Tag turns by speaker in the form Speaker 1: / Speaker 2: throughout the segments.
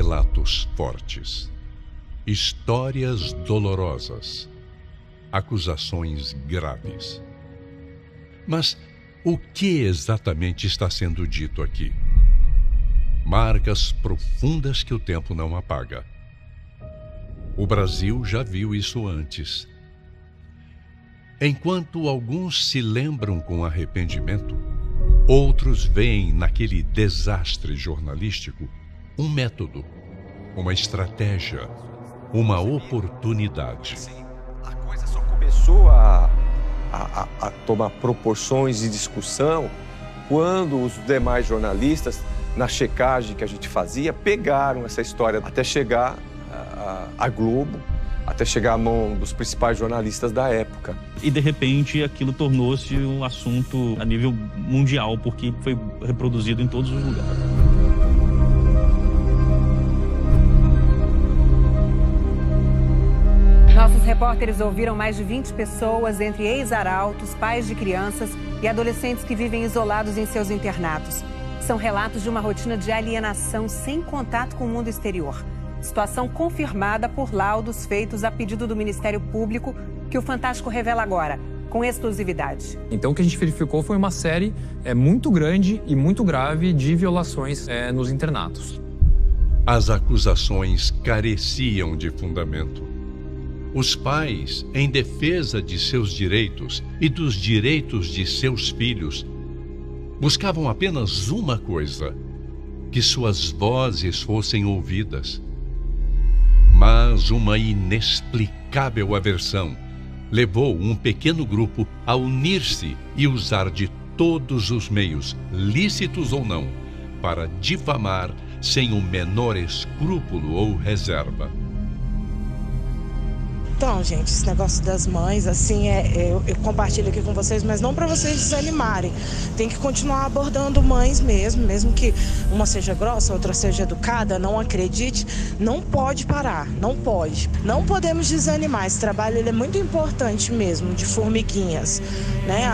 Speaker 1: relatos fortes, histórias dolorosas, acusações graves. Mas o que exatamente está sendo dito aqui? Marcas profundas que o tempo não apaga. O Brasil já viu isso antes. Enquanto alguns se lembram com arrependimento, outros veem naquele desastre jornalístico um método, uma estratégia, uma oportunidade.
Speaker 2: A coisa só começou a tomar proporções de discussão quando os demais jornalistas, na checagem que a gente fazia, pegaram essa história até chegar à Globo, até chegar à mão dos principais jornalistas da época.
Speaker 3: E, de repente, aquilo tornou-se um assunto a nível mundial, porque foi reproduzido em todos os lugares.
Speaker 4: Nossos repórteres ouviram mais de 20 pessoas, entre ex-arautos, pais de crianças e adolescentes que vivem isolados em seus internatos. São relatos de uma rotina de alienação sem contato com o mundo exterior. Situação confirmada por laudos feitos a pedido do Ministério Público, que o Fantástico revela agora, com exclusividade.
Speaker 5: Então o que a gente verificou foi uma série muito grande e muito grave de violações nos internatos.
Speaker 1: As acusações careciam de fundamento. Os pais, em defesa de seus direitos e dos direitos de seus filhos, buscavam apenas uma coisa: que suas vozes fossem ouvidas. Mas uma inexplicável aversão levou um pequeno grupo a unir-se e usar de todos os meios, lícitos ou não, para difamar sem o menor escrúpulo ou reserva.
Speaker 6: Então, gente, esse negócio das mães, assim, eu compartilho aqui com vocês, mas não para vocês desanimarem. Tem que continuar abordando mães mesmo que uma seja grossa, outra seja educada, não acredite, não pode parar, não pode. Não podemos desanimar, esse trabalho ele é muito importante mesmo, de formiguinhas, né,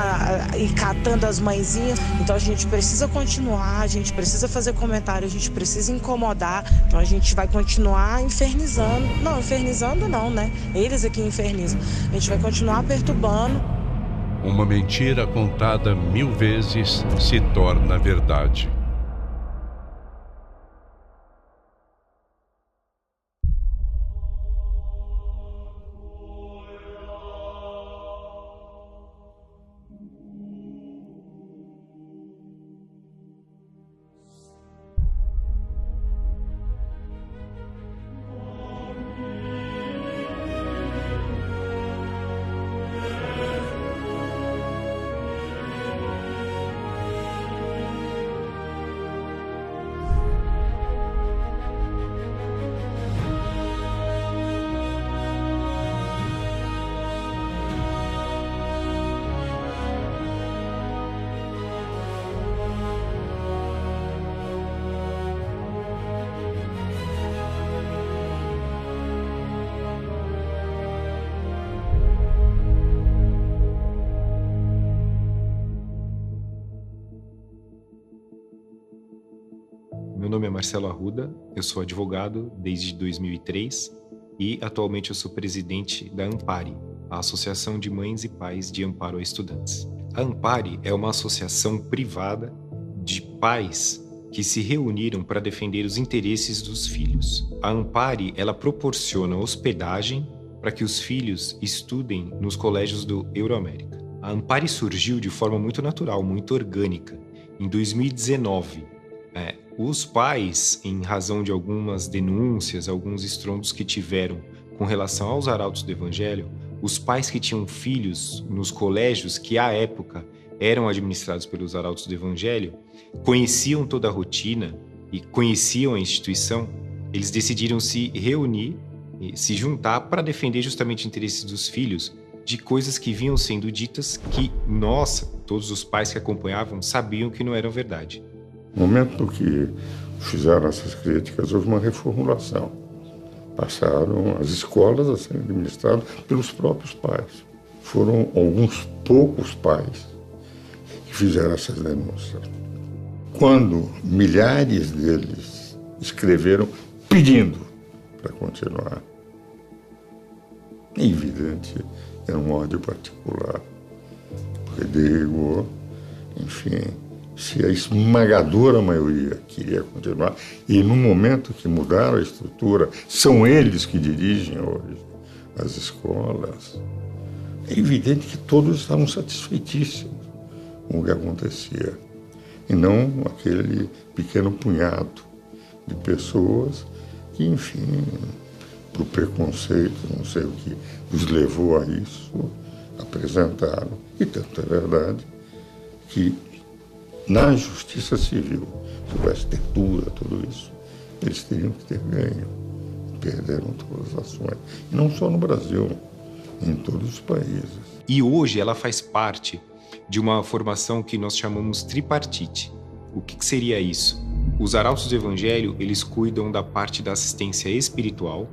Speaker 6: e catando as mãezinhas. Então a gente precisa continuar, a gente precisa fazer comentário, a gente precisa incomodar, então a gente vai continuar infernizando. Não, infernizando não, né? Eles aqui infernizam. A gente vai continuar perturbando.
Speaker 1: Uma mentira contada 1000 vezes se torna verdade.
Speaker 7: Meu nome é Marcelo Arruda, eu sou advogado desde 2003 e atualmente eu sou presidente da Ampare, a Associação de Mães e Pais de Amparo a Estudantes. A Ampare é uma associação privada de pais que se reuniram para defender os interesses dos filhos. A Ampare, ela proporciona hospedagem para que os filhos estudem nos colégios do Euroamérica. A Ampare surgiu de forma muito natural, muito orgânica. Em 2019, os pais, em razão de algumas denúncias, alguns estrondos que tiveram com relação aos arautos do Evangelho, os pais que tinham filhos nos colégios que, à época, eram administrados pelos arautos do Evangelho, conheciam toda a rotina e conheciam a instituição, eles decidiram se reunir, se juntar para defender justamente os interesses dos filhos de coisas que vinham sendo ditas que nós, todos os pais que acompanhavam, sabiam que não eram verdade.
Speaker 8: No momento que fizeram essas críticas, houve uma reformulação. Passaram as escolas a serem administradas pelos próprios pais. Foram alguns poucos pais que fizeram essas denúncias. Quando milhares deles escreveram pedindo para continuar. É evidente, era um ódio particular, porque derribou, enfim, se a esmagadora maioria queria continuar, e no momento que mudaram a estrutura, são eles que dirigem hoje as escolas, é evidente que todos estavam satisfeitíssimos com o que acontecia, e não aquele pequeno punhado de pessoas que, enfim, para o preconceito, não sei o que os levou a isso, apresentaram. E tanto é verdade que na justiça civil, se houvesse tertura, tudo isso, eles teriam que ter ganho. Perderam todas as ações. E não só no Brasil, em todos os países.
Speaker 7: E hoje ela faz parte de uma formação que nós chamamos tripartite. O que seria isso? Os arautos do Evangelho, eles cuidam da parte da assistência espiritual.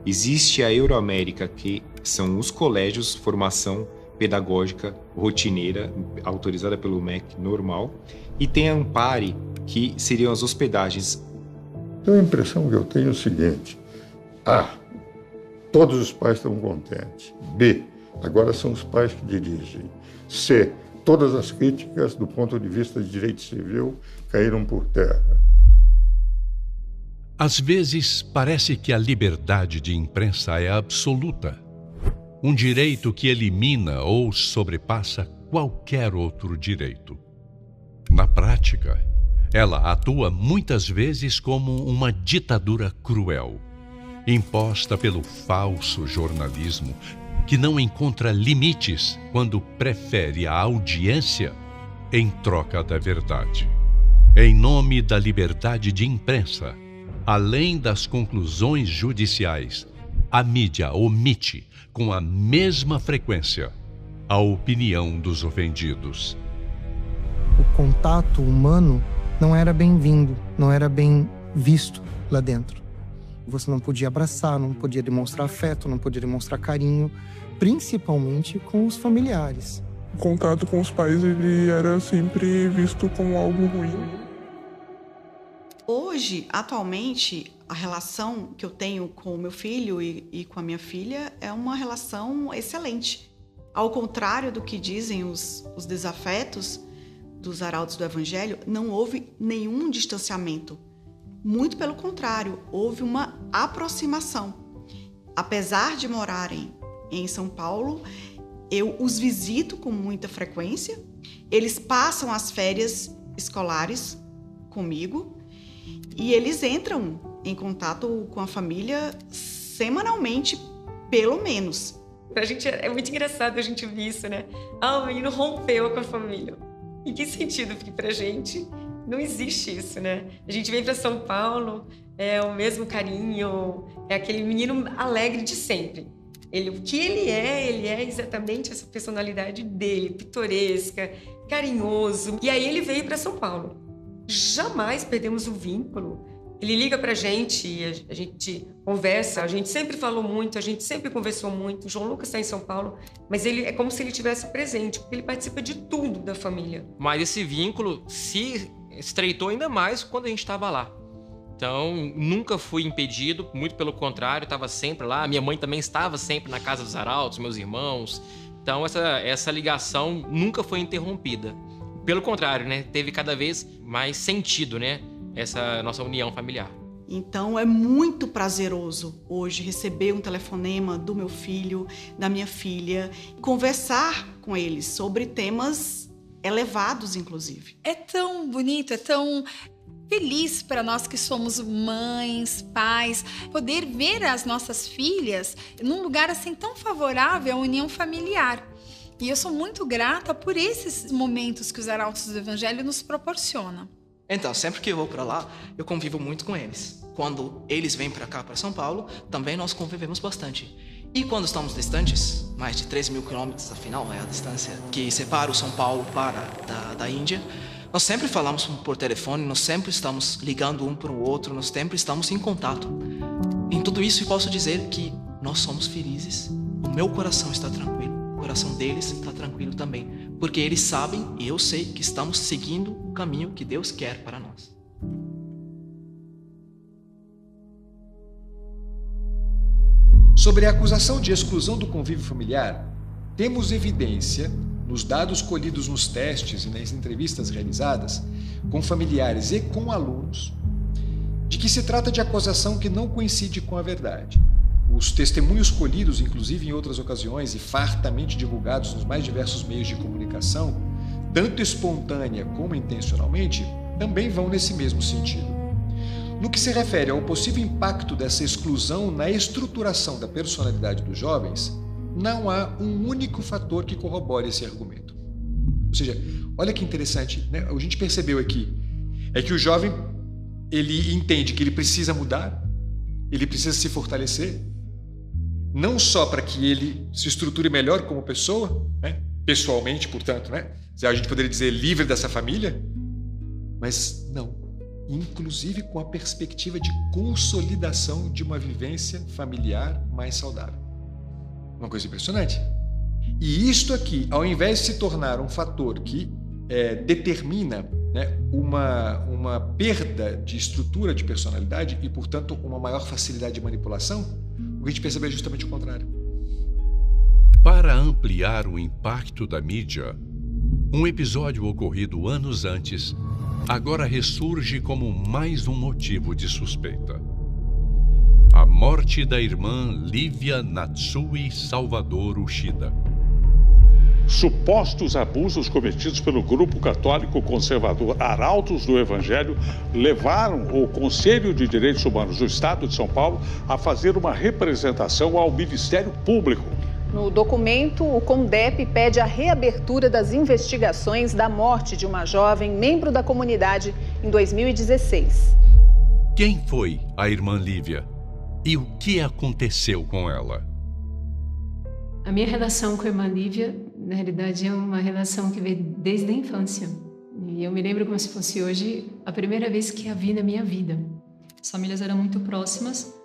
Speaker 7: Existe a Euroamérica, que são os colégios, formação pedagógica rotineira, autorizada pelo MEC normal. E tem a Ampare, que seriam as hospedagens.
Speaker 8: Então a impressão que eu tenho é o seguinte: A, todos os pais estão contentes. B, agora são os pais que dirigem. C, todas as críticas do ponto de vista de direito civil caíram por terra.
Speaker 1: Às vezes, parece que a liberdade de imprensa é absoluta. Um direito que elimina ou sobrepassa qualquer outro direito. Na prática, ela atua muitas vezes como uma ditadura cruel, imposta pelo falso jornalismo, que não encontra limites quando prefere a audiência em troca da verdade. Em nome da liberdade de imprensa, além das conclusões judiciais, a mídia omite com a mesma frequência a opinião dos ofendidos.
Speaker 9: O contato humano não era bem-vindo, não era bem visto lá dentro. Você não podia abraçar, não podia demonstrar afeto, não podia demonstrar carinho, principalmente com os familiares.
Speaker 10: O contato com os pais, ele era sempre visto como algo ruim.
Speaker 11: Hoje, atualmente, a relação que eu tenho com o meu filho e com a minha filha é uma relação excelente. Ao contrário do que dizem os desafetos dos arautos do Evangelho, não houve nenhum distanciamento. Muito pelo contrário, houve uma aproximação. Apesar de morarem em São Paulo, eu os visito com muita frequência. Eles passam as férias escolares comigo e eles entram em contato com a família semanalmente, pelo menos.
Speaker 12: Pra gente é muito engraçado a gente ver isso, né? O menino rompeu com a família. Em que sentido? Porque pra gente não existe isso, né? A gente vem pra São Paulo, é o mesmo carinho, é aquele menino alegre de sempre. O que ele é exatamente essa personalidade dele, pitoresca, carinhoso. E aí ele veio pra São Paulo. Jamais perdemos o vínculo. Ele liga pra gente, a gente conversa, a gente sempre falou muito, a gente sempre conversou muito. O João Lucas está em São Paulo, mas ele é como se ele estivesse presente, porque ele participa de tudo da família.
Speaker 13: Mas esse vínculo se estreitou ainda mais quando a gente estava lá. Então, nunca fui impedido, muito pelo contrário, estava sempre lá. Minha mãe também estava sempre na casa dos arautos, meus irmãos. Então, essa ligação nunca foi interrompida. Pelo contrário, né? Teve cada vez mais sentido, né? Essa nossa união familiar.
Speaker 11: Então é muito prazeroso hoje receber um telefonema do meu filho, da minha filha, conversar com eles sobre temas elevados, inclusive.
Speaker 14: É tão bonito, é tão feliz para nós que somos mães, pais, poder ver as nossas filhas num lugar assim tão favorável à união familiar. E eu sou muito grata por esses momentos que os arautos do Evangelho nos proporcionam.
Speaker 15: Então, sempre que eu vou para lá, eu convivo muito com eles. Quando eles vêm para cá, para São Paulo, também nós convivemos bastante. E quando estamos distantes, mais de 3.000 quilômetros, afinal, é a distância que separa o São Paulo da Índia, nós sempre falamos por telefone, nós sempre estamos ligando um para o outro, nós sempre estamos em contato. Em tudo isso, eu posso dizer que nós somos felizes, o meu coração está tranquilo. O coração deles está tranquilo também, porque eles sabem e eu sei que estamos seguindo o caminho que Deus quer para nós.
Speaker 16: Sobre a acusação de exclusão do convívio familiar, temos evidência, nos dados colhidos nos testes e nas entrevistas realizadas, com familiares e com alunos, de que se trata de acusação que não coincide com a verdade. Os testemunhos colhidos, inclusive em outras ocasiões e fartamente divulgados nos mais diversos meios de comunicação, tanto espontânea como intencionalmente, também vão nesse mesmo sentido. No que se refere ao possível impacto dessa exclusão na estruturação da personalidade dos jovens, não há um único fator que corrobore esse argumento. Ou seja, olha que interessante, né? A gente percebeu aqui, é que o jovem, ele entende que ele precisa mudar, ele precisa se fortalecer, não só para que ele se estruture melhor como pessoa, né? Pessoalmente, portanto, né? A gente poderia dizer livre dessa família, mas não. Inclusive com a perspectiva de consolidação de uma vivência familiar mais saudável. Uma coisa impressionante. E isto aqui, ao invés de se tornar um fator que determina, né, uma perda de estrutura de personalidade e, portanto, uma maior facilidade de manipulação, o que a gente percebe é justamente o contrário.
Speaker 1: Para ampliar o impacto da mídia, um episódio ocorrido anos antes agora ressurge como mais um motivo de suspeita. A morte da irmã Lívia Natsui Salvador Uchida.
Speaker 17: Supostos abusos cometidos pelo grupo católico conservador Arautos do Evangelho levaram o Conselho de Direitos Humanos do Estado de São Paulo a fazer uma representação ao Ministério Público.
Speaker 18: No documento, o CONDEP pede a reabertura das investigações da morte de uma jovem membro da comunidade em 2016.
Speaker 1: Quem foi a irmã Lívia? E o que aconteceu com ela?
Speaker 19: A minha relação com a irmã Lívia, na realidade, é uma relação que veio desde a infância. E eu me lembro como se fosse hoje a primeira vez que a vi na minha vida.
Speaker 20: As famílias eram muito próximas.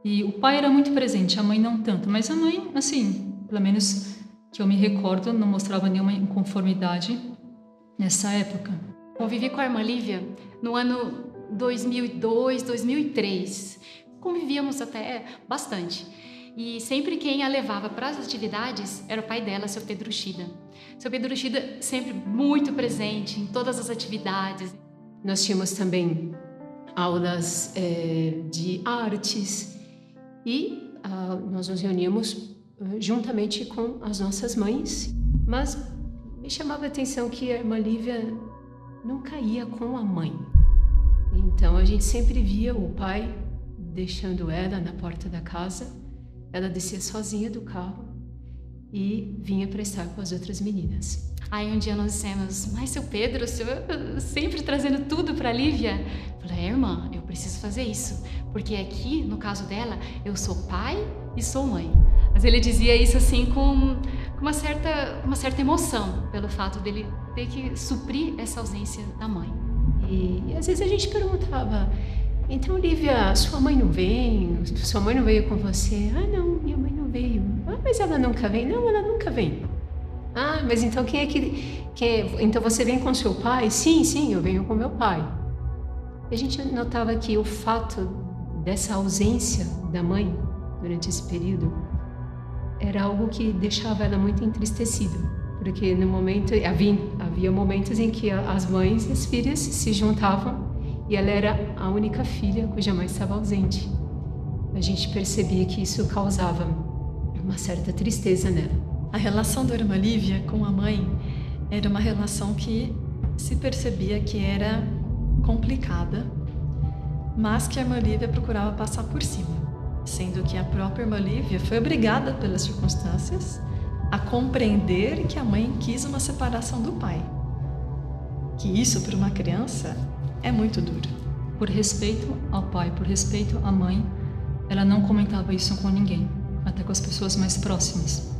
Speaker 20: E o pai era muito presente, a mãe não tanto. Mas a mãe, assim, pelo menos que eu me recordo, não mostrava nenhuma inconformidade nessa época.
Speaker 21: Eu vivi com a irmã Lívia no ano 2002, 2003. Convivíamos até bastante. E sempre quem a levava para as atividades era o pai dela, seu Pedro Uchida. Seu Pedro Uchida sempre muito presente em todas as atividades.
Speaker 19: Nós tínhamos também aulas de artes e nós nos reuníamos juntamente com as nossas mães. Mas me chamava a atenção que a irmã Lívia nunca ia com a mãe. Então a gente sempre via o pai deixando ela na porta da casa. Ela descia sozinha do carro e vinha para estar com as outras meninas.
Speaker 21: Aí um dia nós dissemos, mas seu Pedro, o senhor sempre trazendo tudo para a Lívia. Eu falei, irmã, eu preciso fazer isso, porque aqui, no caso dela, eu sou pai e sou mãe. Mas ele dizia isso assim com uma certa emoção, pelo fato dele ter que suprir essa ausência da mãe.
Speaker 19: E às vezes a gente perguntava, então, Lívia, sua mãe não vem? Sua mãe não veio com você? Ah, não, minha mãe não veio. Ah, mas ela nunca vem? Não, ela nunca vem. Ah, mas então quem é que... Então você vem com seu pai? Sim, eu venho com meu pai. E a gente notava que o fato dessa ausência da mãe durante esse período era algo que deixava ela muito entristecida. Porque no momento... Havia momentos em que as mães e as filhas se juntavam e ela era a única filha cuja mãe estava ausente. A gente percebia que isso causava uma certa tristeza nela.
Speaker 20: A relação da irmã Lívia com a mãe era uma relação que se percebia que era complicada, mas que a irmã Lívia procurava passar por cima, sendo que a própria irmã Lívia foi obrigada pelas circunstâncias a compreender que a mãe quis uma separação do pai. Que isso, para uma criança, é muito duro. Por respeito ao pai, por respeito à mãe, ela não comentava isso com ninguém, até com as pessoas mais próximas.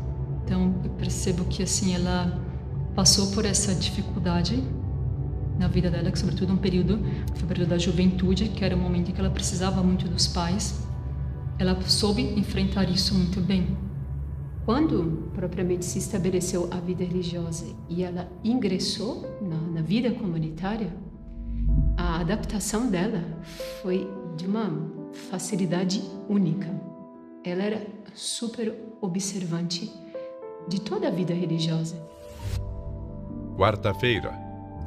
Speaker 20: Então, eu percebo que assim ela passou por essa dificuldade na vida dela, que sobretudo um período, que foi o período da juventude, que era um momento em que ela precisava muito dos pais. Ela soube enfrentar isso muito bem.
Speaker 19: Quando propriamente se estabeleceu a vida religiosa e ela ingressou na vida comunitária, a adaptação dela foi de uma facilidade única. ela era super observante de toda a vida religiosa.
Speaker 1: Quarta-feira,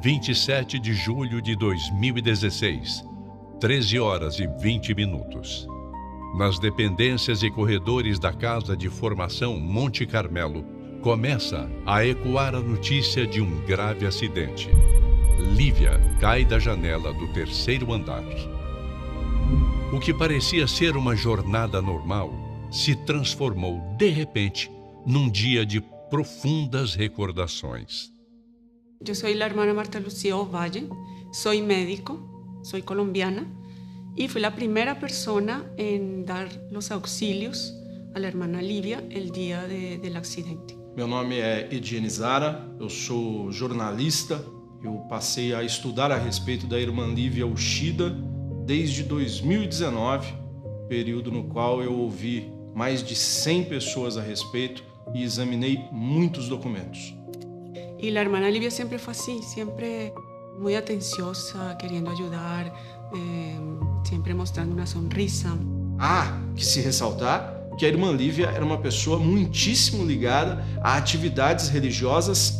Speaker 1: 27 de julho de 2016, 13 horas e 20 minutos. Nas dependências e corredores da Casa de Formação Monte Carmelo, começa a ecoar a notícia de um grave acidente. Lívia cai da janela do 3º andar. O que parecia ser uma jornada normal se transformou, de repente, num dia de profundas recordações.
Speaker 2: Eu sou a hermana Marta Lucía Ovalle, sou médico, sou colombiana e fui a primeira pessoa em dar os auxílios à hermana Lívia no dia do acidente.
Speaker 22: Meu nome é Ediene Zara, eu sou jornalista, eu passei a estudar a respeito da irmã Lívia Uchida desde 2019, período no qual eu ouvi mais de 100 pessoas a respeito e examinei muitos documentos.
Speaker 2: E a hermana Lívia sempre foi assim, sempre muito atenciosa, querendo ajudar, sempre mostrando uma sonrisa.
Speaker 22: Que se ressaltar que a irmã Lívia era uma pessoa muitíssimo ligada a atividades religiosas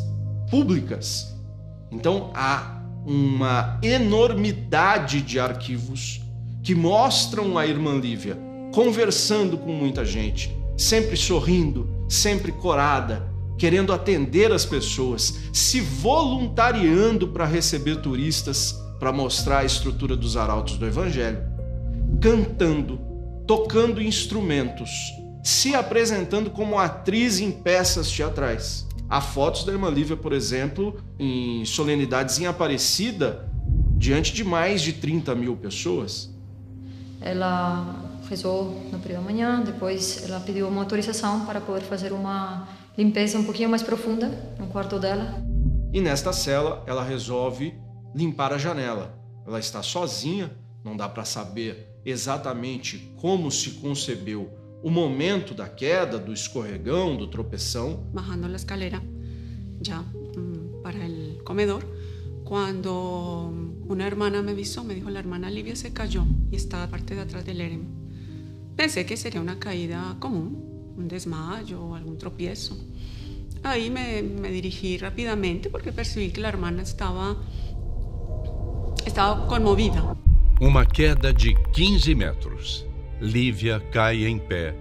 Speaker 22: públicas. Então há uma enormidade de arquivos que mostram a irmã Lívia conversando com muita gente, sempre sorrindo, sempre corada, querendo atender as pessoas, se voluntariando para receber turistas, para mostrar a estrutura dos arautos do Evangelho, cantando, tocando instrumentos, se apresentando como atriz em peças teatrais. Há fotos da irmã Lívia, por exemplo, em solenidades em Aparecida, diante de mais de 30 mil pessoas.
Speaker 23: Ela rezou no período da manhã, depois ela pediu uma autorização para poder fazer uma limpeza um pouquinho mais profunda no quarto dela.
Speaker 22: E nesta cela, ela resolve limpar a janela. Ela está sozinha, não dá para saber exatamente como se concebeu o momento da queda, do escorregão, do tropeção.
Speaker 2: Bajando a escalera já para o comedor, quando uma hermana me avisou, me dijo, a hermana Lívia se cayó e está a parte de atrás del éremo. Pensé que sería una caída común, un desmayo o algún tropiezo. Ahí me dirigí rápidamente porque percibí que la hermana estaba conmovida.
Speaker 1: Uma queda de 15 metros. Lívia cai em pé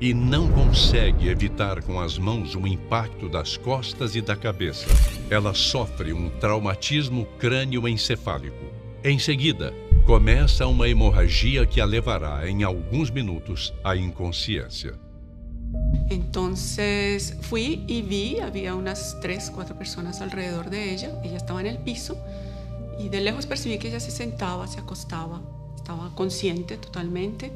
Speaker 1: e não consegue evitar com as mãos o impacto das costas e da cabeça. Ela sofre um traumatismo crânioencefálico. Em seguida, começa uma hemorragia que a levará em alguns minutos à inconsciência.
Speaker 2: Entonces fui y vi, había unas 3, 4 personas alrededor de ella. Ella estaba en el piso y de lejos percibí que ella se sentaba, se acostaba, estaba consciente totalmente.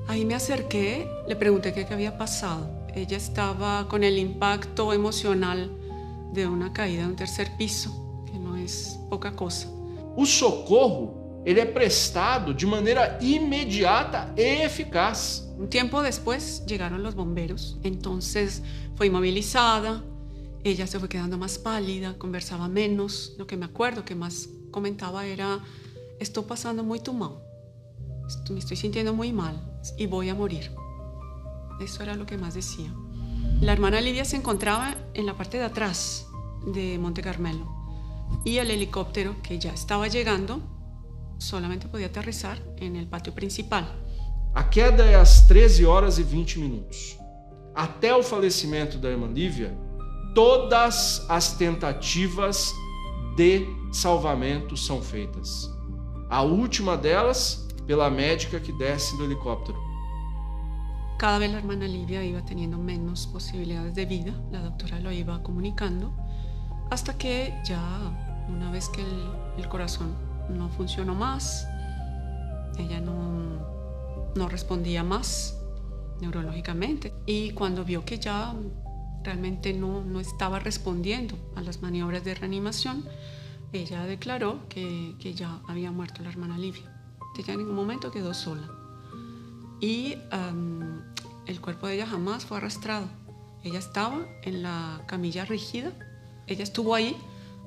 Speaker 2: Ahí me acerqué, le pregunté qué había pasado. Ella estaba con el impacto emocional de una caída de un 3º piso, que no es poca cosa.
Speaker 22: O socorro, ele é prestado de maneira imediata e eficaz.
Speaker 2: Un tiempo después llegaron los bomberos, entonces fue inmovilizada, ella se fue quedando más pálida, conversaba menos. Lo que me acuerdo que más comentaba era, estoy pasando muy mal, me estoy sintiendo muy mal y voy a morir. Eso era lo que más decía. La hermana Lívia se encontraba en la parte de atrás de Monte Carmelo y el helicóptero que ya estaba llegando solamente podía aterrizar en el patio principal.
Speaker 22: A queda é às 13 horas e 20 minutos. Até o falecimento da irmã Lívia, todas as tentativas de salvamento são feitas. A última delas, pela médica que desce do helicóptero.
Speaker 2: Cada vez la hermana Lívia iba teniendo menos posibilidades de vida, la doctora lo iba comunicando, hasta que ya, una vez que el corazón no funcionó más, ella no respondía más neurológicamente. Y cuando vio que ya realmente no estaba respondiendo a las maniobras de reanimación, ella declaró que ya había muerto la hermana Lívia. Ella en ningún momento quedó sola. Y el cuerpo de ella jamás fue arrastrado. Ella estaba en la camilla rígida. Ella estuvo ahí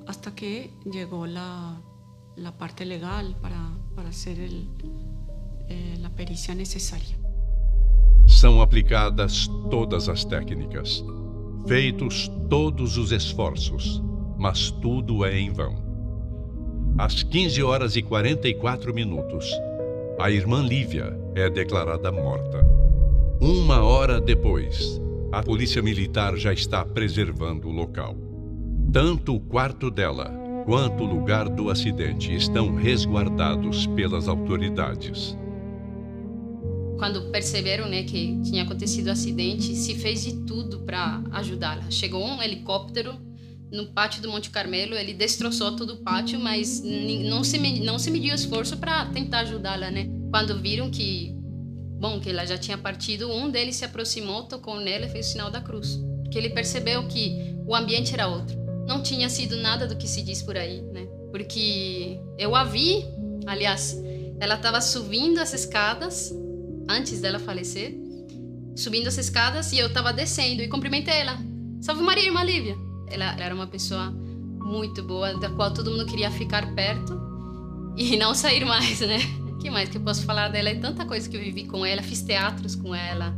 Speaker 2: hasta que llegó la parte legal para hacer la pericia necesaria.
Speaker 1: São aplicadas todas as técnicas, feitos todos os esforços, mas tudo é em vão. Às 15h44, a irmã Lívia é declarada morta. 1 hora depois, a polícia militar já está preservando o local. Tanto o quarto dela quanto o lugar do acidente estão resguardados pelas autoridades.
Speaker 3: Quando perceberam, né, que tinha acontecido o acidente, se fez de tudo para ajudá-la. Chegou um helicóptero no pátio do Monte Carmelo, ele destroçou todo o pátio, mas não se mediu esforço para tentar ajudá-la, né? Quando viram que ela já tinha partido, um deles se aproximou, tocou nela e fez o sinal da cruz. Porque ele percebeu que o ambiente era outro. Não tinha sido nada do que se diz por aí, né? Porque eu a vi, aliás, ela estava subindo as escadas, antes dela falecer, subindo as escadas, e eu estava descendo e cumprimentei ela. Salve Maria, irmã Lívia! Ela era uma pessoa muito boa, da qual todo mundo queria ficar perto e não sair mais, né? O que mais que eu posso falar dela? É tanta coisa que eu vivi com ela, fiz teatros com ela,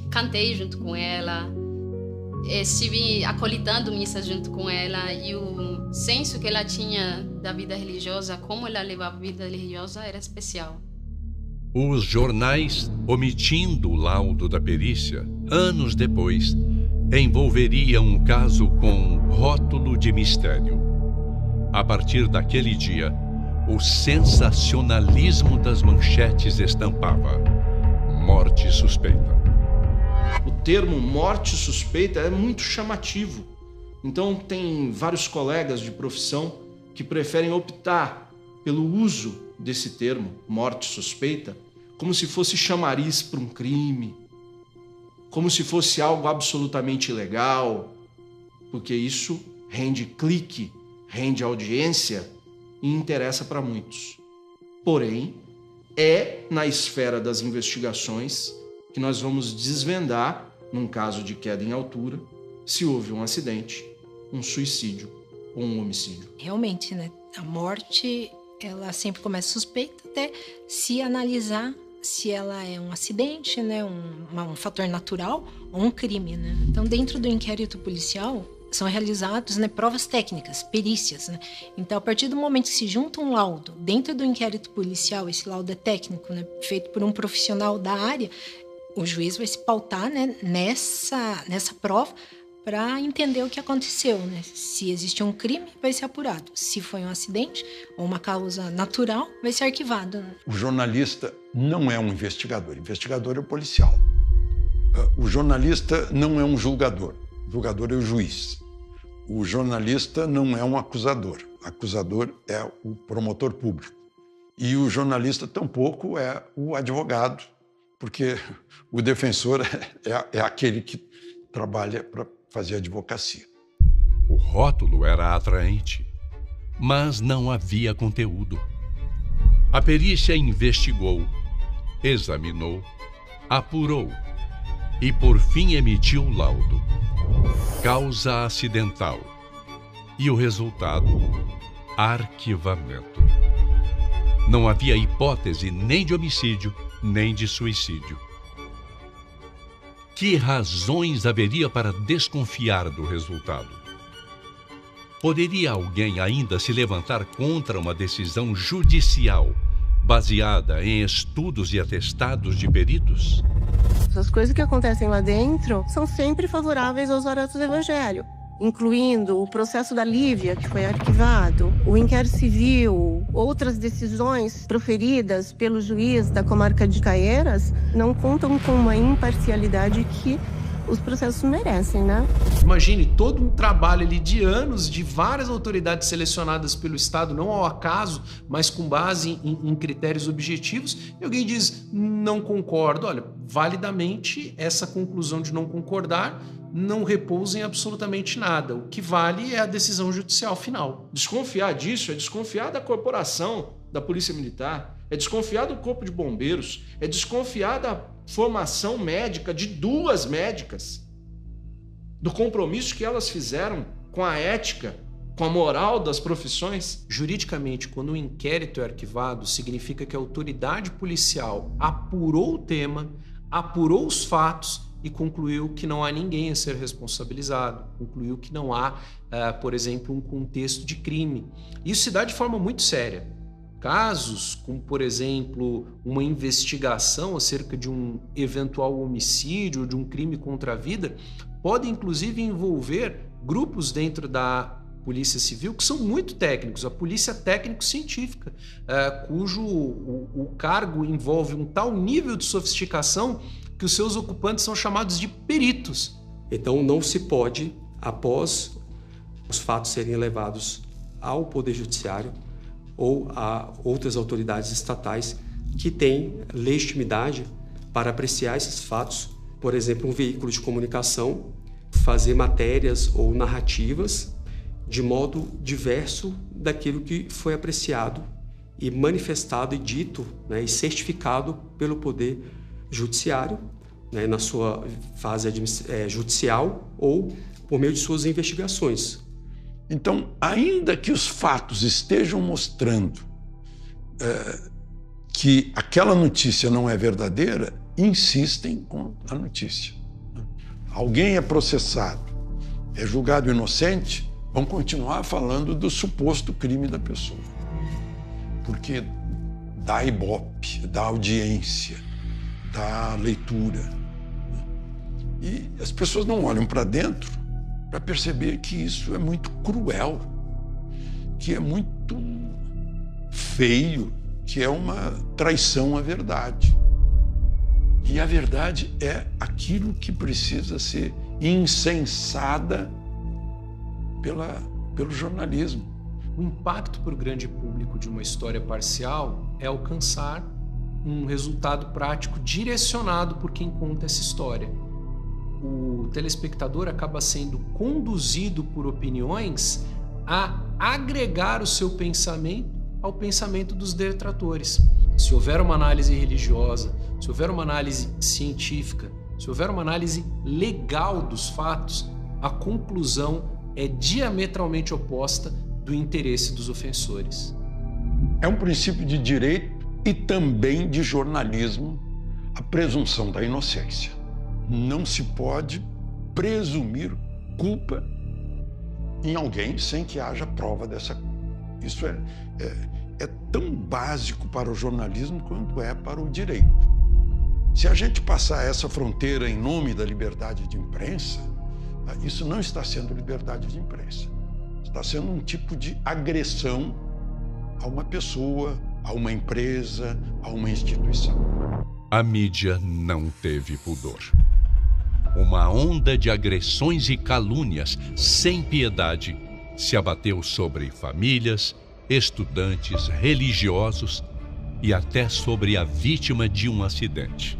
Speaker 3: cantei junto com ela, estive acolitando missas junto com ela, e o senso que ela tinha da vida religiosa, como ela levava a vida religiosa, era especial.
Speaker 1: Os jornais, omitindo o laudo da perícia, anos depois, envolveriam um caso com rótulo de mistério. A partir daquele dia, o sensacionalismo das manchetes estampava: morte suspeita.
Speaker 22: O termo morte suspeita é muito chamativo. Então tem vários colegas de profissão que preferem optar pelo uso desse termo, morte suspeita, como se fosse chamariz para um crime, como se fosse algo absolutamente ilegal, porque isso rende clique, rende audiência e interessa para muitos. Porém, é na esfera das investigações que nós vamos desvendar, num caso de queda em altura, se houve um acidente, um suicídio ou um homicídio.
Speaker 4: Realmente, né? A morte, ela sempre começa suspeita até se analisar se ela é um acidente, né, um fator natural ou um crime, né? Então, dentro do inquérito policial, são realizados, né, provas técnicas, perícias, né? Então, a partir do momento que se junta um laudo dentro do inquérito policial, esse laudo é técnico, né, feito por um profissional da área, o juiz vai se pautar, né, nessa prova para entender o que aconteceu, né? Se existe um crime, vai ser apurado. Se foi um acidente ou uma causa natural, vai ser arquivado, né?
Speaker 5: O jornalista não é um investigador. Investigador é o policial. O jornalista não é um julgador. O julgador é o juiz. O jornalista não é um acusador. O acusador é o promotor público. E o jornalista tampouco é o advogado, porque o defensor é aquele que trabalha para fazer advocacia.
Speaker 1: O rótulo era atraente, mas não havia conteúdo. A perícia investigou, examinou, apurou e, por fim, emitiu o laudo. Causa acidental. E o resultado? Arquivamento. Não havia hipótese nem de homicídio, nem de suicídio. Que razões haveria para desconfiar do resultado? Poderia alguém ainda se levantar contra uma decisão judicial baseada em estudos e atestados de peritos?
Speaker 24: As coisas que acontecem lá dentro são sempre favoráveis aos arautos do Evangelho, incluindo o processo da Lívia, que foi arquivado, o inquérito civil, outras decisões proferidas pelo juiz da comarca de Caieiras, não contam com uma imparcialidade que os processos merecem, né?
Speaker 25: Imagine todo um trabalho ali de anos de várias autoridades selecionadas pelo Estado, não ao acaso, mas com base em critérios objetivos, e alguém diz, não concordo. Olha, validamente, essa conclusão de não concordar não repousa em absolutamente nada. O que vale é a decisão judicial final.
Speaker 22: Desconfiar disso é desconfiar da corporação da Polícia Militar, é desconfiar do Corpo de Bombeiros, é desconfiar da formação médica de 2 médicas, do compromisso que elas fizeram com a ética, com a moral das profissões.
Speaker 25: Juridicamente, quando o inquérito é arquivado, significa que a autoridade policial apurou o tema, apurou os fatos e concluiu que não há ninguém a ser responsabilizado, concluiu que não há, por exemplo, um contexto de crime. Isso se dá de forma muito séria. Casos como, por exemplo, uma investigação acerca de um eventual homicídio ou de um crime contra a vida, podem inclusive envolver grupos dentro da Polícia Civil que são muito técnicos, a Polícia Técnico-Científica, cujo o cargo envolve um tal nível de sofisticação que os seus ocupantes são chamados de peritos.
Speaker 6: Então não se pode, após os fatos serem levados ao Poder Judiciário ou a outras autoridades estatais que têm legitimidade para apreciar esses fatos, por exemplo, um veículo de comunicação, fazer matérias ou narrativas de modo diverso daquilo que foi apreciado e manifestado e dito, né, e certificado pelo Poder Judiciário, né, na sua fase judicial ou por meio de suas investigações.
Speaker 5: Então, ainda que os fatos estejam mostrando que aquela notícia não é verdadeira, insistem com a notícia. Alguém é processado, é julgado inocente, vão continuar falando do suposto crime da pessoa. Porque dá ibope, dá audiência, dá leitura. E as pessoas não olham para dentro para perceber que isso é muito cruel, que é muito feio, que é uma traição à verdade. E a verdade é aquilo que precisa ser incensada pelo jornalismo.
Speaker 25: O impacto para o grande público de uma história parcial é alcançar um resultado prático direcionado por quem conta essa história. O telespectador acaba sendo conduzido por opiniões a agregar o seu pensamento ao pensamento dos detratores. Se houver uma análise religiosa, se houver uma análise científica, se houver uma análise legal dos fatos, a conclusão é diametralmente oposta do interesse dos ofensores.
Speaker 5: É um princípio de direito e também de jornalismo a presunção da inocência. Não se pode presumir culpa em alguém sem que haja prova dessa culpa. Isso é tão básico para o jornalismo quanto é para o direito. Se a gente passar essa fronteira em nome da liberdade de imprensa, isso não está sendo liberdade de imprensa. Está sendo um tipo de agressão a uma pessoa, a uma empresa, a uma instituição.
Speaker 1: A mídia não teve pudor. Uma onda de agressões e calúnias sem piedade se abateu sobre famílias, estudantes, religiosos e até sobre a vítima de um acidente.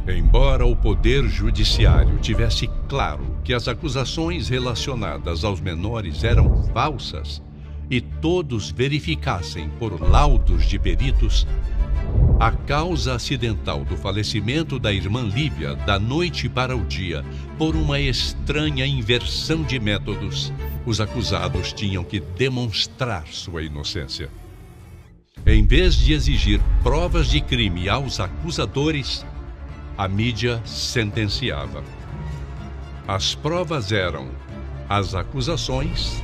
Speaker 1: Embora o Poder Judiciário tivesse claro que as acusações relacionadas aos menores eram falsas e todos verificassem por laudos de peritos, a causa acidental do falecimento da irmã Lívia da noite para o dia, por uma estranha inversão de métodos, os acusados tinham que demonstrar sua inocência. Em vez de exigir provas de crime aos acusadores, a mídia sentenciava. As provas eram as acusações,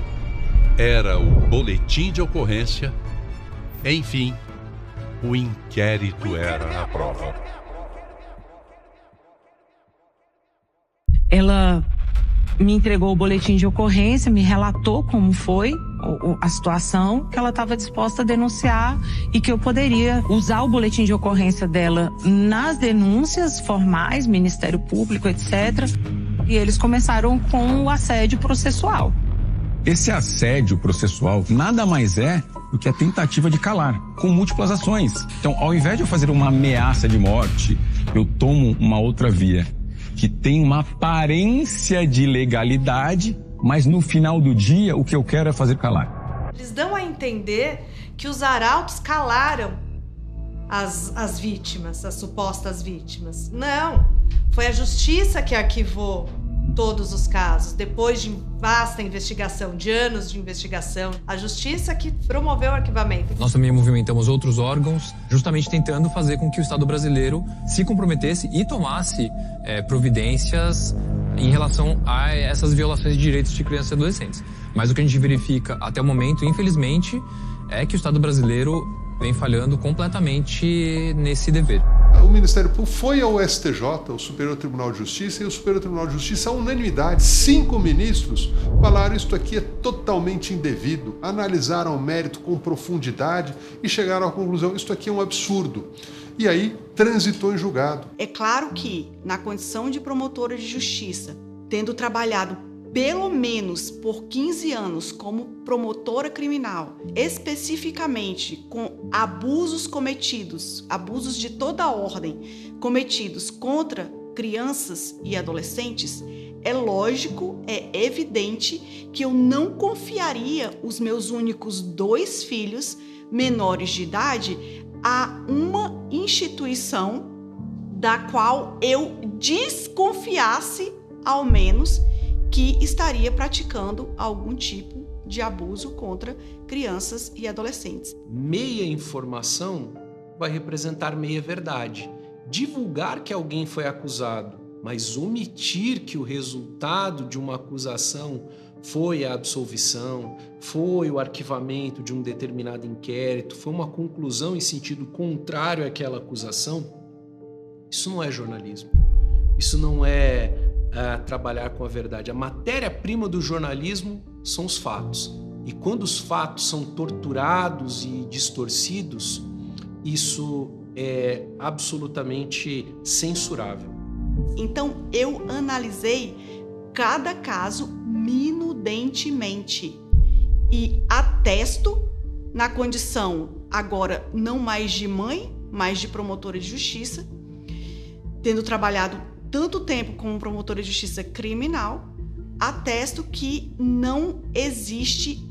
Speaker 1: era o boletim de ocorrência, enfim, o inquérito era a prova.
Speaker 7: Ela me entregou o boletim de ocorrência, me relatou como foi a situação, que ela estava disposta a denunciar e que eu poderia usar o boletim de ocorrência dela nas denúncias formais, Ministério Público, etc. E eles começaram com o assédio processual.
Speaker 8: Esse assédio processual nada mais é do que a tentativa de calar, com múltiplas ações. Então, ao invés de eu fazer uma ameaça de morte, eu tomo uma outra via, que tem uma aparência de legalidade, mas no final do dia o que eu quero é fazer calar.
Speaker 9: Eles dão a entender que os arautos calaram as vítimas, as supostas vítimas. Não, foi a justiça que arquivou todos os casos, depois de vasta investigação, de anos de investigação, a justiça que promoveu o arquivamento.
Speaker 8: Nós também movimentamos outros órgãos, justamente tentando fazer com que o Estado brasileiro se comprometesse e tomasse providências em relação a essas violações de direitos de crianças e adolescentes. Mas o que a gente verifica até o momento, infelizmente, é que o Estado brasileiro vem falhando completamente nesse dever.
Speaker 10: O Ministério Público foi ao STJ, o Superior Tribunal de Justiça, e o Superior Tribunal de Justiça, à unanimidade, 5 ministros falaram: isto aqui é totalmente indevido, analisaram o mérito com profundidade e chegaram à conclusão: isto aqui é um absurdo. E aí transitou em julgado.
Speaker 11: É claro que, na condição de promotora de justiça, tendo trabalhado pelo menos por 15 anos como promotora criminal, especificamente com abusos cometidos, abusos de toda a ordem, cometidos contra crianças e adolescentes, é lógico, é evidente que eu não confiaria os meus únicos 2 filhos menores de idade a uma instituição da qual eu desconfiasse, ao menos, que estaria praticando algum tipo de abuso contra crianças e adolescentes.
Speaker 25: Meia informação vai representar meia verdade. Divulgar que alguém foi acusado, mas omitir que o resultado de uma acusação foi a absolvição, foi o arquivamento de um determinado inquérito, foi uma conclusão em sentido contrário àquela acusação, isso não é jornalismo. Isso não é trabalhar com a verdade. A matéria-prima do jornalismo são os fatos. E quando os fatos são torturados e distorcidos, isso é absolutamente censurável.
Speaker 11: Então, eu analisei cada caso minudentemente e atesto, na condição agora não mais de mãe, mas de promotora de justiça, tendo trabalhado tanto tempo como promotora de justiça criminal, atesto que não existe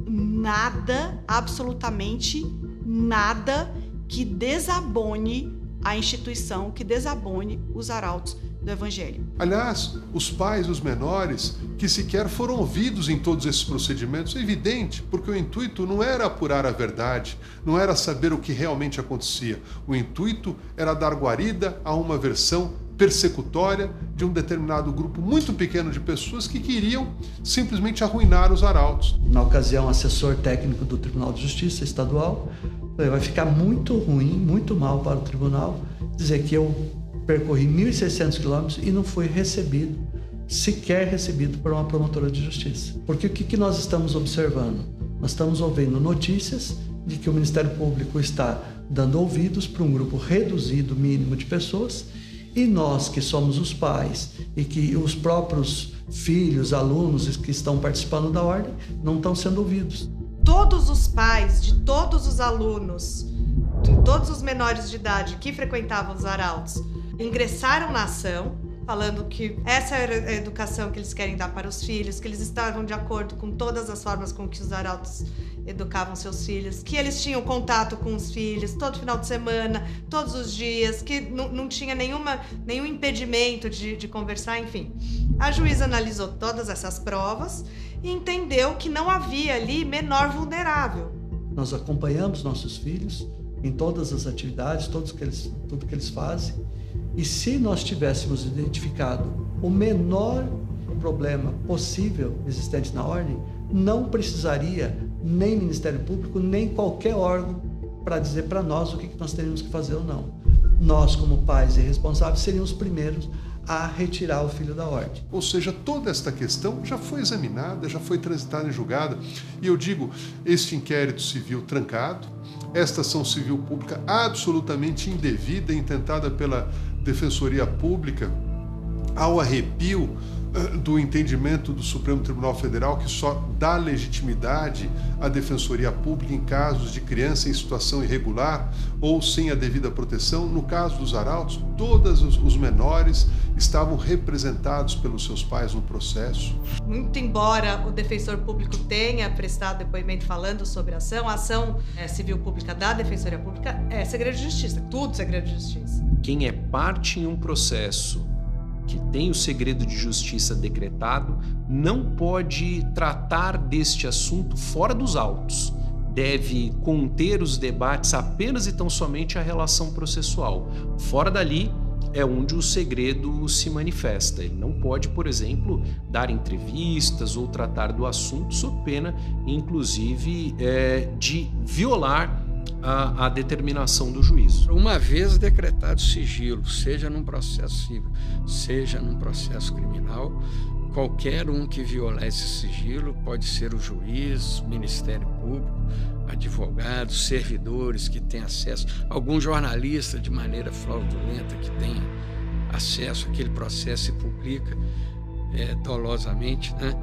Speaker 11: nada, absolutamente nada, que desabone a instituição, que desabone os arautos do Evangelho.
Speaker 10: Aliás, os pais dos menores que sequer foram ouvidos em todos esses procedimentos, é evidente, porque o intuito não era apurar a verdade, não era saber o que realmente acontecia. O intuito era dar guarida a uma versão persecutória de um determinado grupo muito pequeno de pessoas que queriam simplesmente arruinar os arautos.
Speaker 12: Na ocasião, assessor técnico do Tribunal de Justiça Estadual, vai ficar muito ruim, muito mal para o tribunal dizer que eu percorri 1.600 quilômetros e não fui recebido, sequer recebido por uma promotora de justiça. Porque o que nós estamos observando? Nós estamos ouvindo notícias de que o Ministério Público está dando ouvidos para um grupo reduzido, mínimo de pessoas, e nós que somos os pais e que os próprios filhos, alunos que estão participando da ordem não estão sendo ouvidos.
Speaker 9: Todos os pais de todos os alunos, de todos os menores de idade que frequentavam os arautos, ingressaram na ação, falando que essa era a educação que eles querem dar para os filhos, que eles estavam de acordo com todas as formas com que os arautos educavam seus filhos, que eles tinham contato com os filhos todo final de semana, todos os dias, que não tinha nenhum impedimento de conversar, enfim. A juíza analisou todas essas provas e entendeu que não havia ali menor vulnerável.
Speaker 12: Nós acompanhamos nossos filhos em todas as atividades, tudo que eles fazem, e se nós tivéssemos identificado o menor problema possível existente na ordem, não precisaria nem Ministério Público, nem qualquer órgão para dizer para nós o que nós teríamos que fazer ou não. Nós, como pais e responsáveis, seríamos os primeiros a retirar o filho da ordem.
Speaker 10: Ou seja, toda esta questão já foi examinada, já foi transitada em julgado. E eu digo, este inquérito civil trancado, esta ação civil pública absolutamente indevida, intentada pela Defensoria Pública, ao arrepio do entendimento do Supremo Tribunal Federal, que só dá legitimidade à Defensoria Pública em casos de criança em situação irregular ou sem a devida proteção. No caso dos arautos, todos os menores estavam representados pelos seus pais no processo.
Speaker 9: Muito embora o defensor público tenha prestado depoimento falando sobre a ação civil pública da Defensoria Pública é segredo de justiça, tudo segredo de justiça.
Speaker 25: Quem é parte em um processo que tem o segredo de justiça decretado, não pode tratar deste assunto fora dos autos. Deve conter os debates apenas e tão somente a relação processual. Fora dali é onde o segredo se manifesta. Ele não pode, por exemplo, dar entrevistas ou tratar do assunto sob pena, inclusive, de violar a determinação do juízo.
Speaker 13: Uma vez decretado sigilo, seja num processo civil, seja num processo criminal, qualquer um que violar esse sigilo, pode ser o juiz, Ministério Público, advogados, servidores que têm acesso, algum jornalista de maneira fraudulenta que tenha acesso àquele processo e publica dolosamente, né,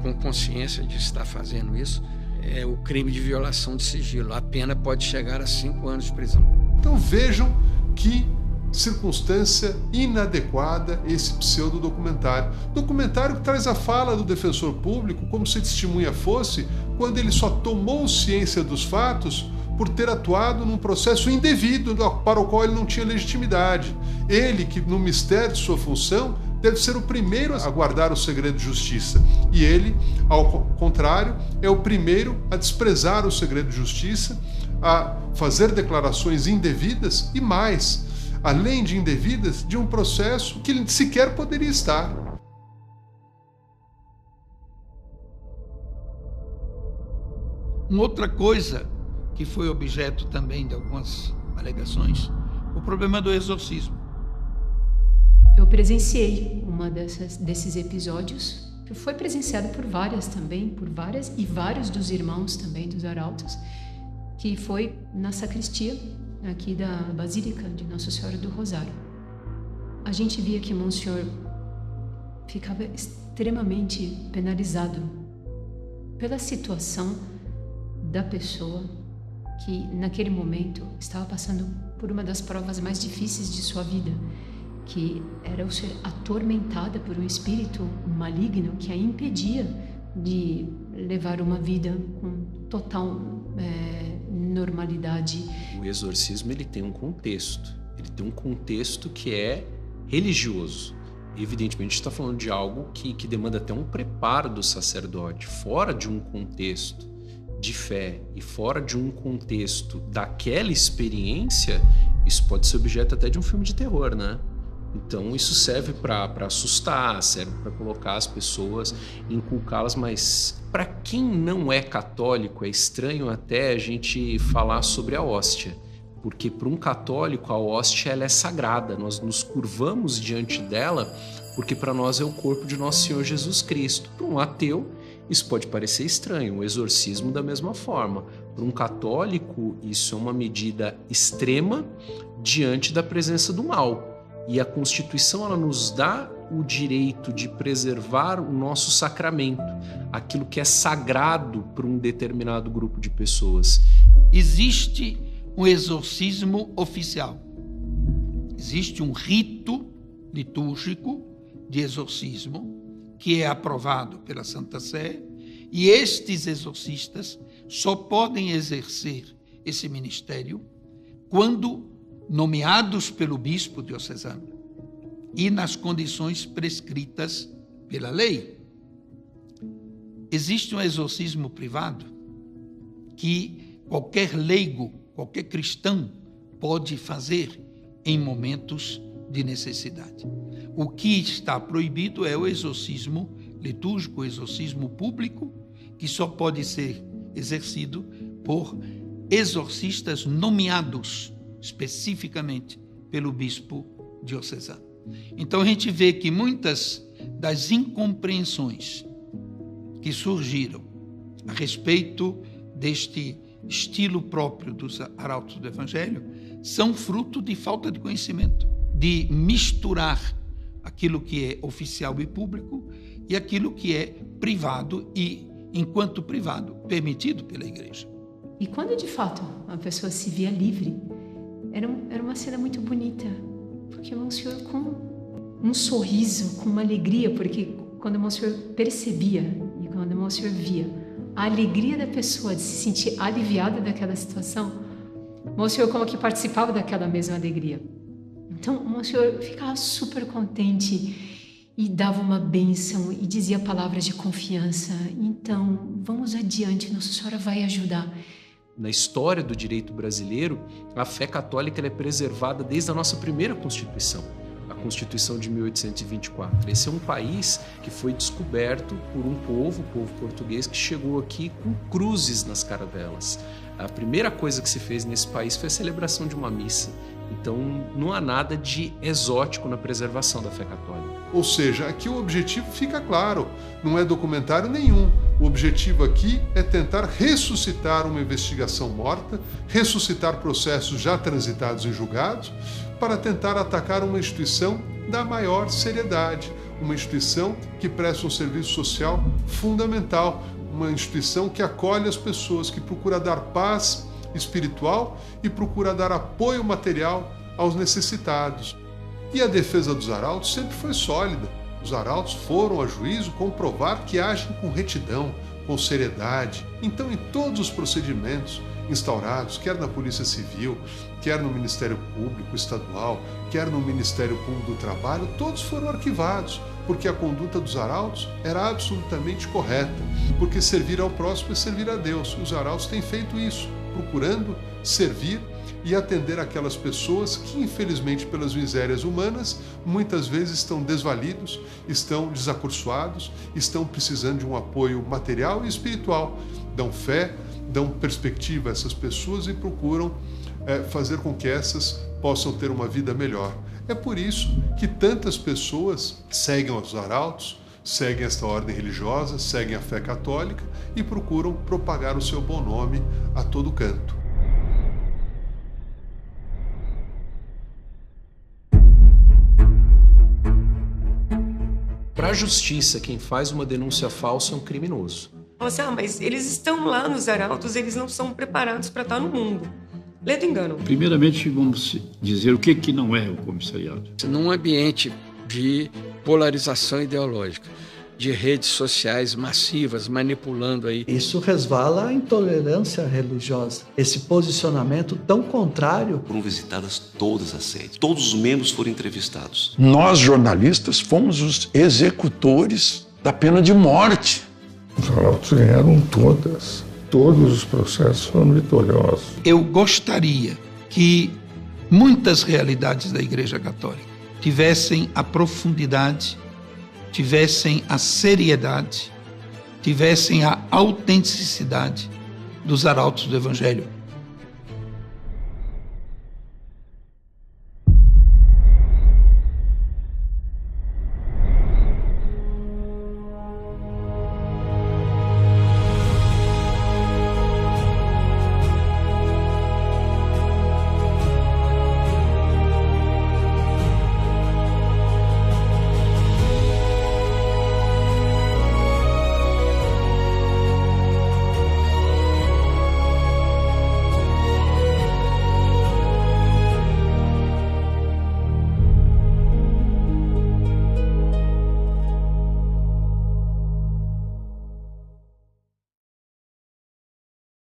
Speaker 13: com consciência de estar fazendo isso, é o crime de violação de sigilo. A pena pode chegar a 5 anos de prisão.
Speaker 10: Então vejam que circunstância inadequada esse pseudodocumentário. Documentário que traz a fala do defensor público como se testemunha fosse quando ele só tomou ciência dos fatos por ter atuado num processo indevido para o qual ele não tinha legitimidade. Ele, que no mistério de sua função, deve ser o primeiro a guardar o segredo de justiça. E ele, ao contrário, é o primeiro a desprezar o segredo de justiça, a fazer declarações indevidas e mais, além de indevidas, de um processo que ele sequer poderia estar.
Speaker 14: Uma outra coisa que foi objeto também de algumas alegações, o problema do exorcismo.
Speaker 19: Eu presenciei uma desses episódios, que foi presenciado por várias e vários dos irmãos também dos arautos, que foi na sacristia aqui da Basílica de Nossa Senhora do Rosário. A gente via que Monsenhor ficava extremamente penalizado pela situação da pessoa que naquele momento estava passando por uma das provas mais difíceis de sua vida, que era o ser atormentada por um espírito maligno que a impedia de levar uma vida com total normalidade.
Speaker 25: O exorcismo ele tem um contexto. Ele tem um contexto que é religioso. Evidentemente, está falando de algo que demanda até um preparo do sacerdote, fora de um contexto de fé e fora de um contexto daquela experiência. Isso pode ser objeto até de um filme de terror, né? Então isso serve para assustar, serve para colocar as pessoas, inculcá-las, mas para quem não é católico é estranho até a gente falar sobre a hóstia, porque para um católico a hóstia ela é sagrada, nós nos curvamos diante dela porque para nós é o corpo de nosso Senhor Jesus Cristo. Para um ateu isso pode parecer estranho, o exorcismo da mesma forma. Para um católico isso é uma medida extrema diante da presença do mal. E a Constituição ela nos dá o direito de preservar o nosso sacramento, aquilo que é sagrado para um determinado grupo de pessoas.
Speaker 14: Existe um exorcismo oficial. Existe um rito litúrgico de exorcismo que é aprovado pela Santa Sé, e estes exorcistas só podem exercer esse ministério quando nomeados pelo bispo diocesano e nas condições prescritas pela lei. Existe um exorcismo privado que qualquer leigo, qualquer cristão pode fazer em momentos de necessidade. O que está proibido é o exorcismo litúrgico, o exorcismo público, que só pode ser exercido por exorcistas nomeados especificamente pelo bispo diocesano. Então a gente vê que muitas das incompreensões que surgiram a respeito deste estilo próprio dos arautos do Evangelho são fruto de falta de conhecimento, de misturar aquilo que é oficial e público e aquilo que é privado e, enquanto privado, permitido pela Igreja.
Speaker 19: E quando de fato a pessoa se via livre, era uma cena muito bonita, porque o Monsenhor com um sorriso, com uma alegria, porque quando o Monsenhor percebia e quando o Monsenhor via a alegria da pessoa de se sentir aliviada daquela situação, o Monsenhor como que participava daquela mesma alegria. Então, o Monsenhor ficava super contente e dava uma bênção e dizia palavras de confiança. Então, vamos adiante, Nossa Senhora vai ajudar.
Speaker 25: Na história do direito brasileiro, a fé católica ela é preservada desde a nossa primeira Constituição, a Constituição de 1824. Esse é um país que foi descoberto por um povo, o povo português, que chegou aqui com cruzes nas caravelas. A primeira coisa que se fez nesse país foi a celebração de uma missa. Então, não há nada de exótico na preservação da fé católica.
Speaker 10: Ou seja, aqui o objetivo fica claro, não é documentário nenhum. O objetivo aqui é tentar ressuscitar uma investigação morta, ressuscitar processos já transitados em julgados, para tentar atacar uma instituição da maior seriedade, uma instituição que presta um serviço social fundamental, uma instituição que acolhe as pessoas, que procura dar paz espiritual e procura dar apoio material aos necessitados. E a defesa dos arautos sempre foi sólida. Os arautos foram a juízo comprovar que agem com retidão, com seriedade. Então, em todos os procedimentos instaurados, quer na Polícia Civil, quer no Ministério Público Estadual, quer no Ministério Público do Trabalho, todos foram arquivados, porque a conduta dos arautos era absolutamente correta, porque servir ao próximo é servir a Deus. Os arautos têm feito isso, procurando servir e atender aquelas pessoas que, infelizmente, pelas misérias humanas, muitas vezes estão desvalidos, estão desacursoados, estão precisando de um apoio material e espiritual. Dão fé, dão perspectiva a essas pessoas e procuram fazer com que essas possam ter uma vida melhor. É por isso que tantas pessoas seguem os arautos, seguem esta ordem religiosa, seguem a fé católica e procuram propagar o seu bom nome a todo canto.
Speaker 25: Para a justiça, quem faz uma denúncia falsa é um criminoso.
Speaker 15: Nossa, mas eles estão lá nos arautos, eles não são preparados para estar no mundo. Ledo engano.
Speaker 16: Primeiramente, vamos dizer o que não é o comissariado.
Speaker 13: Num ambiente de polarização ideológica, de redes sociais massivas manipulando aí.
Speaker 12: Isso resvala à intolerância religiosa. Esse posicionamento tão contrário.
Speaker 17: Foram visitadas todas as sedes. Todos os membros foram entrevistados.
Speaker 5: Nós, jornalistas, fomos os executores da pena de morte.
Speaker 18: Os arautos ganharam todas. Todos os processos foram vitoriosos.
Speaker 14: Eu gostaria que muitas realidades da Igreja Católica tivessem a profundidade, tivessem a seriedade, tivessem a autenticidade dos arautos do Evangelho.